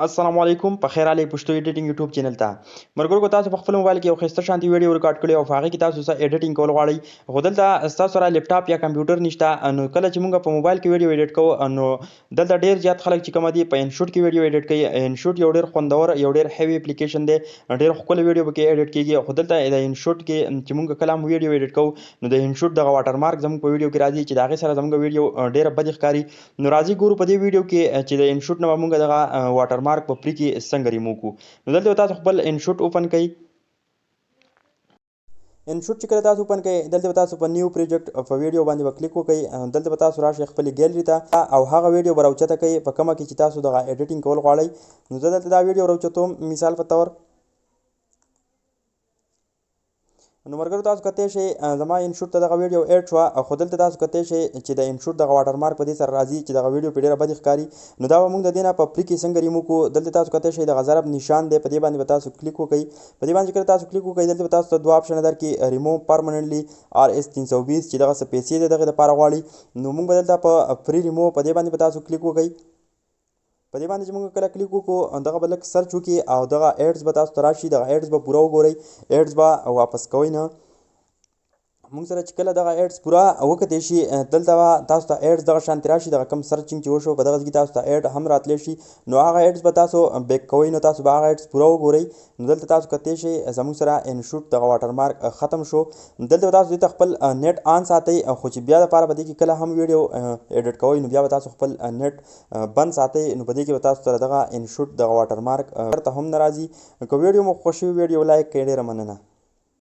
السلام علیکم په خیر علي پښتو ایډیټینګ یوټیوب چینل ته مرګور کو تاسو په خپل موبایل کې یو خسته شانتي ویډیو ریکارډ کړی او هغه کې تاسو سره ایډیټینګ کول غواړئ خو دلته تاسو سره لیپټاپ یا کمپیوټر نشته نو کله چې موږ په موبایل کې ویډیو ایډیټ کوو نو دلته ډیر زیات خلک چې کوم دي په انشوت کې ویډیو ایډیټ کوي انشوت یو ډیر خوندور یو ډیر هیوی اپلیکیشن دی ډیر ښکلی ویډیو پکې ایډیټ کیږي خو دلته د انشوت کې چې موږ کله هم ویډیو ایډیټ کوو نو د انشوت دغه واټر مارک زموږ په ویډیو کې راځي چې د هغې سره زموږ ویډیو ډیره بد ښکاري نو راځي ګورو په دې ویډیو کې چې د انشوت نه به موږ دغه واټر مارک په فری کې څنګه ریموو کړو نو دلته تاسو خپل انشوت اوپن کړئ انشوت چې کله تاسو اوپن کړئ دلته تاسو په نیو پروجیکټ په ویډیو باندې به کلیک وکړئ دلته تاسو راشئ خپل ګیلري ته او هغه ویډیو به راوچته کوئ په کومه کې چې تاسو دغه ایډیټینګ کول غواړئ نو زه دلته دا ویډیو راوچتوم مثال په تور نو مرګرو تاسو کتلی شئ زما انشوت ته دغه ویډیو ایډ شوه خو دلته تاسو کتلی شئ چې د انشوت دغه واټر مارک په دې سره راځي چې دغه ویډیو پې ډېره بد ښکاري نو دا به موږ د دې نه په فری کې څنګه ریموو کړو دلته تاسو کتلی شئ دغه ضرب نشان دی په دې باندې به تاسو کلیک وکړئ په دې باندې چې کله تاسو کلیک وکړئ دلته به تاسو ته دوه آپشنه درکړي ریموو پرمننټلی RS 320 چې دغه څه پیسې دی دغې دپاره غواړي نو موږ به دلته په فری ریموو په دې باندې به تاسو کلیک وکړئ په دې باندې چې موږ کله کلیک وکړو دغه به لږ سرچ وکړي او دغه ایډز به تاسو ته راشي دغه ایډز به پوره وګورئ ایډز به واپس کوئ نه موږ سره چې کله دغه ایډز پوره وکتلی شي دلته به تاسو ته ایډز دغه شانتې راشي دغه کم سرچینګ چې وشو په دغه کې تاسو ته ایډ هم راتلی شي نو هغه ایډز به تاسو بیک کوئ نو تاسو به هغه ایډز پوره وګورئ نو دلته تاسو کتلی شئ زموږ سره انشوت دغه واټر مارک ختم شو دلته به تاسو دې ته خپل نیټ آن ساتئ خو چې بیا دپاره به دې کې کله هم ویډیو ایډیټ کوئ نو بیا به تاسو خپل نیټ بند ساتئ نو په دې کې به تاسو سره دغه انشوت دغه واټر مارک ته هم نه راځي که ویډیو مو خوښ وي ویډیو لایک کړئ ډېره مننه